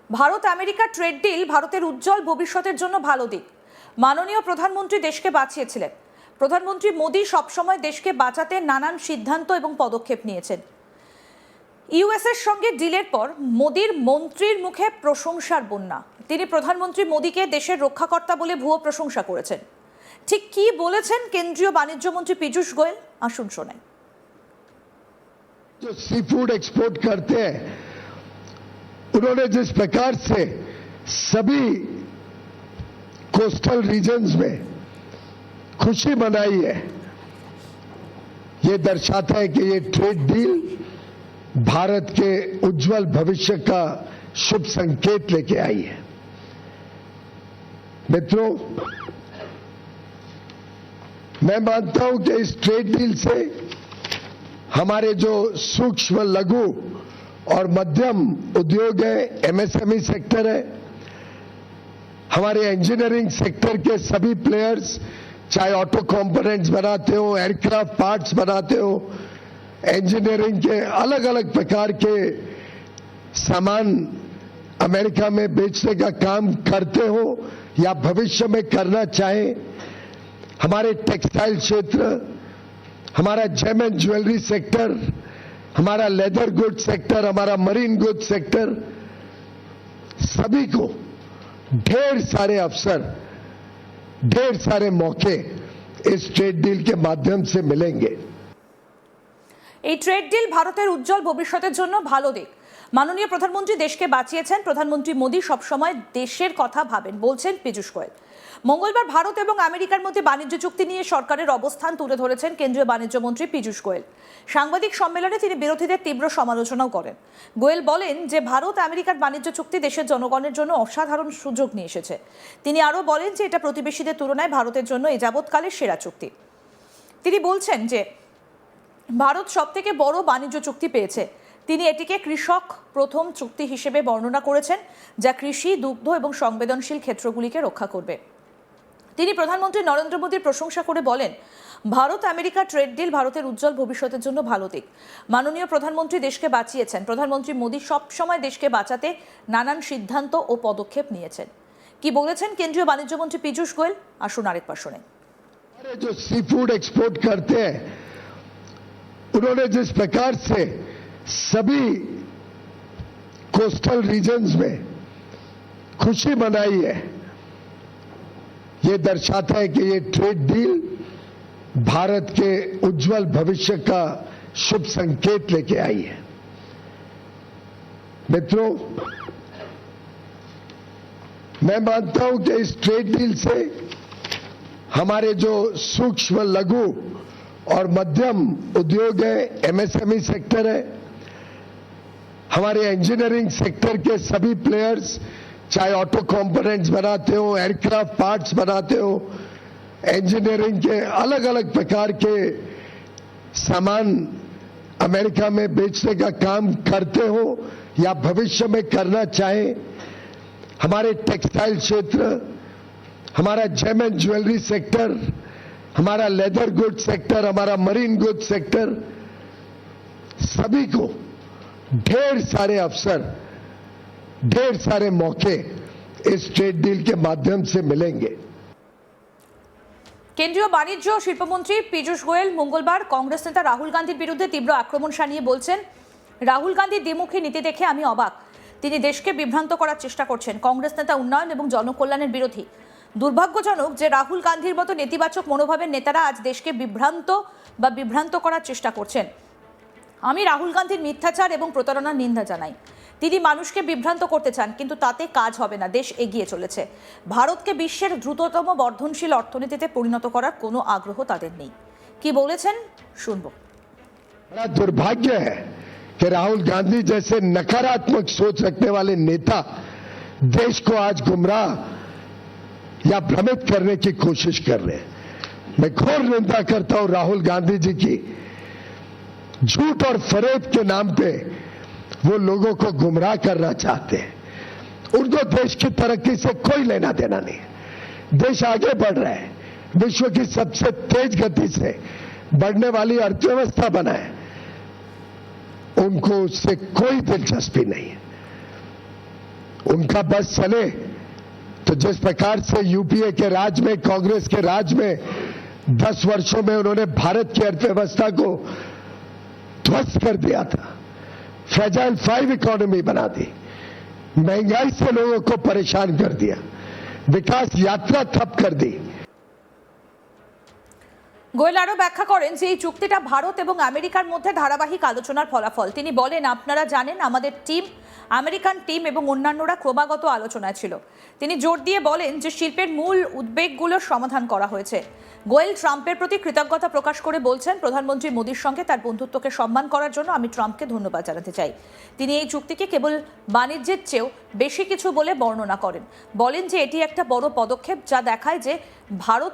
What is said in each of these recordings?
Bharat America trade deal ভারতের উজ্জ্বল ভবিষ্যতের জন্য ভালো দিক। মাননীয় প্রধানমন্ত্রী দেশকে বাঁচিয়েছিলেন। প্রধানমন্ত্রী মোদী সবসময় দেশকে বাঁচাতে নানান সিদ্ধান্ত এবং পদক্ষেপ নিয়েছেন। ইউএসের সঙ্গে ডিলের পর মোদীর মন্ত্রীর মুখে প্রশংসার বন্যা। তিনি প্রধানমন্ত্রী মোদীকে দেশের রক্ষাকর্তা বলে ভুয়ো প্রশংসা করেছেন। ঠিক কি বলেছেন কেন্দ্রীয় বাণিজ্য মন্ত্রী পীযূষ গোয়েল, আসুন শোনাই। जो सी फूड एक्सपोर्ट करते हैं उन्होंने जिस प्रकार से सभी कोस्टल रीजन्स में खुशी मनाई है, ये दर्शाता है कि ये ट्रेड डील भारत के उज्जवल भविष्य का शुभ संकेत लेके आई है। मित्रों, मैं मानता हूं कि इस ट्रेड डील से हमारे जो सूक्ष्म लघु और मध्यम उद्योग है, एमएसएमई सेक्टर है, हमारे इंजीनियरिंग सेक्टर के सभी प्लेयर्स, चाहे ऑटो कंपोनेंट्स बनाते हो, एयरक्राफ्ट पार्ट्स बनाते हो, इंजीनियरिंग के अलग अलग प्रकार के सामान अमेरिका में बेचने का काम करते हो या भविष्य में करना चाहे, हमारे टेक्सटाइल क्षेत्र, हमारा जेम एंड ज्वेलरी सेक्टर, हमारा लेदर गुड सेक्टर, हमारा मरीन गुड सेक्टर, सभी को ढेर सारे अवसर, ढेर सारे मौके इस ट्रेड डील के माध्यम से मिलेंगे। এই ট্রেড ডিল ভারতের উজ্জ্বল ভবিষ্যতের জন্য ভালো দিক। মাননীয় প্রধানমন্ত্রী দেশকে বাঁচিয়েছেন। প্রধানমন্ত্রী মোদী সবসময় দেশের কথা ভাবেন, বলছেন পীযূষ গোয়েল। মঙ্গলবার ভারত এবং আমেরিকার মধ্যে বাণিজ্য চুক্তি নিয়ে সরকারের অবস্থান তুলে ধরেছেন কেন্দ্রীয় বাণিজ্য মন্ত্রী পীযূষ গোয়েল। সাংবাদিক সম্মেলনে তিনি বিরোধীদের তীব্র সমালোচনাও করেন। গোয়েল বলেন যে ভারত আমেরিকার বাণিজ্য চুক্তি দেশের জনগণের জন্য অসাধারণ সুযোগ নিয়ে এসেছে। তিনি আরও বলেন যে এটা প্রতিবেশীদের তুলনায় ভারতের জন্য এ যাবৎকালের সেরা চুক্তি। তিনি বলছেন যে ভারত সবথেকে বড় বাণিজ্য চুক্তি পেয়েছে। তিনি এটিকে কৃষক প্রথম চুক্তি হিসেবে বর্ণনা করেছেন, যা কৃষি, দুগ্ধ এবং সংবেদনশীল ক্ষেত্রগুলিকে রক্ষা করবে। তিনি প্রধানমন্ত্রী নরেন্দ্র মোদীর প্রশংসা করে বলেন, ভারত আমেরিকা ট্রেড ডিল ভারতের উজ্জ্বল ভবিষ্যতের জন্য ভালো দিক। মাননীয় প্রধানমন্ত্রী দেশকে বাঁচিয়েছেন। প্রধানমন্ত্রী মোদী সবসময় দেশকে বাঁচাতে নানান সিদ্ধান্ত ও পদক্ষেপ নিয়েছেন। কি বলেছেন কেন্দ্রীয় বাণিজ্য মন্ত্রী পীযূষ গোয়েল, আসুন আরেকবার শোনেন। जो सी फूड एक्सपोर्ट करते हैं उन्होंने जिस प्रकार से सभी कोस्टल रीजन्स में खुशी मनाई है, ये दर्शाता है कि ये ट्रेड डील भारत के उज्जवल भविष्य का शुभ संकेत लेके आई है। मित्रों, मैं मानता हूं कि इस ट्रेड डील से हमारे जो सूक्ष्म लघु और मध्यम उद्योग है, एमएसएमई सेक्टर है, हमारे इंजीनियरिंग सेक्टर के सभी प्लेयर्स, चाहे ऑटो कंपोनेंट्स बनाते हो, एयरक्राफ्ट पार्ट्स बनाते हो, इंजीनियरिंग के अलग अलग प्रकार के सामान अमेरिका में बेचने का काम करते हो या भविष्य में करना चाहे, हमारे टेक्सटाइल क्षेत्र, हमारा जेम एंड ज्वेलरी सेक्टर, हमारा लेदर गुड सेक्टर, हमारा मरीन गुड सेक्टर, सभी को ढेर सारे अवसर, ढेर सारे मौके इस ट्रेड डील के माध्यम से मिलेंगे। কেন্দ্রীয় বাণিজ্য ও শিল্পমন্ত্রী পীযূষ গোয়েল মঙ্গলবার কংগ্রেস নেতা রাহুল গান্ধীর বিরুদ্ধে তীব্র আক্রমণ শানিয়ে বলছেন, রাহুল গান্ধীর দ্বিমুখী নীতি দেখে আমি অবাক। তিনি দেশকে বিভ্রান্ত করার চেষ্টা করছেন। কংগ্রেস নেতা উন্নয়ন এবং জনকল্যাণের বিরোধী। দুর্ভাগ্যজনক যে রাহুল গান্ধীর মতো নেতিবাচক মনোভাবের নেতারা আজ দেশকে বিভ্রান্ত করার চেষ্টা করছেন। আমি রাহুল গান্ধীর মিথ্যাচার এবং প্রতারণার নিন্দা জানাই। তিনি মানুষকে বিভ্রান্ত করতে চান, কিন্তু তাতে কাজ হবে না। দেশ এগিয়ে চলেছে। ভারতকে বিশ্বের দ্রুততম বর্ধনশীল অর্থনীতিতে পরিণত করার কোনো আগ্রহ তাদের নেই। কি বলেছেন শুনবো। बड़ा दुर्भाग्य है कि राहुल गांधी जैसे नकारात्मक सोच रखने वाले नेता देश को आज गुमराह या भ्रमित करने की कोशिश कर रहे हैं। मैं घोर निंदा करता हूं राहुल गांधी जी की। झूठ और फरेब के नाम पे वो लोगों को गुमराह करना चाहते हैं। उनको देश की तरक्की से कोई लेना देना नहीं। देश आगे बढ़ रहा है, विश्व की सबसे तेज गति से बढ़ने वाली अर्थव्यवस्था बना है, उनको उससे कोई दिलचस्पी नहीं है। उनका बस चले तो जिस प्रकार से यूपीए के राज में, कांग्रेस के राज में 10 वर्षों में उन्होंने भारत की अर्थव्यवस्था को ध्वस्त कर दिया था, फ्रेजाइल 5 इकोनॉमी बना दी, महंगाई से लोगों को परेशान कर दिया, विकास यात्रा ठप कर दी। গোয়েল আরও ব্যাখ্যা করেন যে এই চুক্তিটা ভারত এবং আমেরিকার মধ্যে ধারাবাহিক আলোচনার ফলাফল। তিনি বলেন, আপনারা জানেন আমাদের টিম, আমেরিকান টিম এবং অন্যান্যরা ক্রমাগত আলোচনায় ছিল। তিনি জোর দিয়ে বলেন যে শিল্পের মূল উদ্বেগগুলোর সমাধান করা হয়েছে। গোয়েল ট্রাম্পের প্রতি কৃতজ্ঞতা প্রকাশ করে বলছেন, প্রধানমন্ত্রী মোদীর সঙ্গে তার বন্ধুত্বকে সম্মান করার জন্য আমি ট্রাম্পকে ধন্যবাদ জানাতে চাই। তিনি এই চুক্তিকে কেবল বাণিজ্যের চেয়েও বেশি কিছু বলে বর্ণনা করেন। বলেন যে এটি একটা বড় পদক্ষেপ যা দেখায় যে ভারত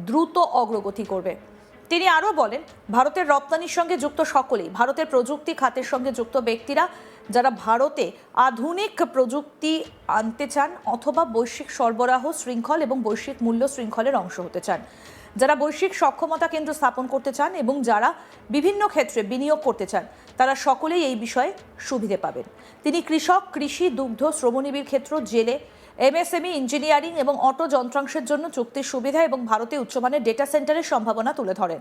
দ্রুত অগ্রগতি করবে। তিনি আরও বলেন, ভারতের রপ্তানির সঙ্গে যুক্ত সকলেই, ভারতের প্রযুক্তি খাতের সঙ্গে যুক্ত ব্যক্তিরা যারা ভারতে আধুনিক প্রযুক্তি আনতে চান অথবা বৈশ্বিক সরবরাহ শৃঙ্খল এবং বৈশ্বিক মূল্য শৃঙ্খলের অংশ হতে চান, যারা বৈশ্বিক সক্ষমতা কেন্দ্র স্থাপন করতে চান এবং যারা বিভিন্ন ক্ষেত্রে বিনিয়োগ করতে চান, তারা সকলেই এই বিষয়ে সুবিধে পাবেন। তিনি কৃষক, কৃষি, দুগ্ধ, শ্রমজীবীর ক্ষেত্র, জেলে, এমএসএমই, ইঞ্জিনিয়ারিং এবং অটো যন্ত্রাংশের জন্য চুক্তির সুবিধা এবং ভারতে উচ্চমানের ডেটা সেন্টারের সম্ভাবনা তুলে ধরেন।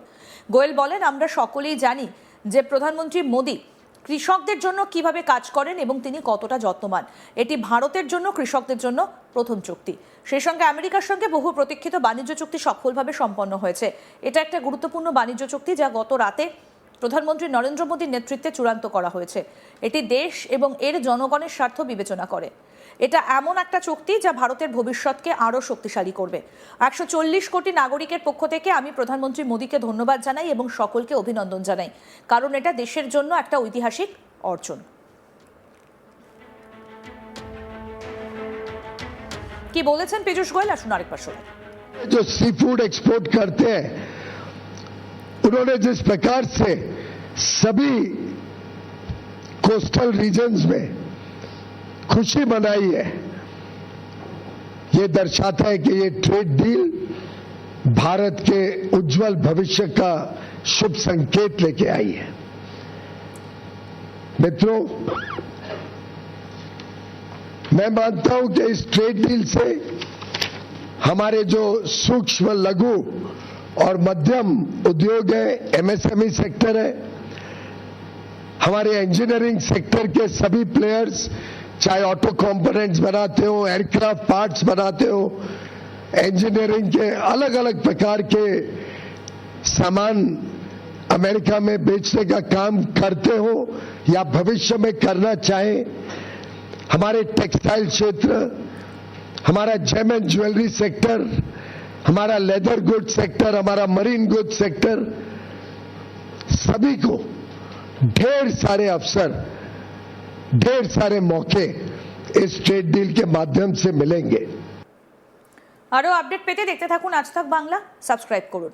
গোয়েল বলেন, আমরা সকলেই জানি যে প্রধানমন্ত্রী মোদী কৃষকদের জন্য কিভাবে কাজ করেন এবং তিনি কতটা যত্নবান। এটি ভারতের জন্য, কৃষকদের জন্য প্রথম চুক্তি। সেই সঙ্গে আমেরিকার সঙ্গে বহু প্রতীক্ষিত বাণিজ্য চুক্তি সফলভাবে সম্পন্ন হয়েছে। এটা একটা গুরুত্বপূর্ণ বাণিজ্য চুক্তি যা গত রাতে প্রধানমন্ত্রী নরেন্দ্র মোদীর নেতৃত্বে চূড়ান্ত করা হয়েছে। এটি দেশ এবং এর জনগণের স্বার্থ বিবেচনা করে। এটা এমন একটা চুক্তি যা ভারতের ভবিষ্যৎকে আরও শক্তিশালী করবে। 140 কোটি নাগরিকের পক্ষ থেকে আমি প্রধানমন্ত্রী মোদীকে ধন্যবাদ জানাই এবং সকলকে অভিনন্দন জানাই, কারণ এটা দেশের জন্য একটা ঐতিহাসিক অর্জন। কি বলেছেন পীযূষ গোয়েল, আসুন আরেকবার শুনুন। जो सी फूड एक्सपोर्ट करते हैं, उन्होंने जिस प्रकार से सभी कोस्टल रीजन्स में खुशी मनाई है, ये दर्शाता है कि ये ट्रेड डील भारत के उज्जवल भविष्य का शुभ संकेत लेके आई है। मित्रों, मैं मानता हूं कि इस ट्रेड डील से हमारे जो सूक्ष्म, लघु और मध्यम उद्योग है, एमएसएमई सेक्टर है, हमारे इंजीनियरिंग सेक्टर के सभी प्लेयर्स, चाहे ऑटो कंपोनेंट्स बनाते हो, एयरक्राफ्ट पार्ट्स बनाते हो, इंजीनियरिंग के अलग अलग प्रकार के सामान अमेरिका में बेचने का काम करते हो या भविष्य में करना चाहे, हमारे टेक्सटाइल क्षेत्र, हमारा जेम एंड ज्वेलरी सेक्टर, हमारा लेदर गुड्स सेक्टर, हमारा मरीन गुड्स सेक्टर, सभी को ढेर सारे अवसर, ढेर सारे मौके इस ट्रेड डील के माध्यम से मिलेंगे। আরও আপডেট পেতে দেখতে থাকুন আজ তাক বাংলা, সাবস্ক্রাইব করুন।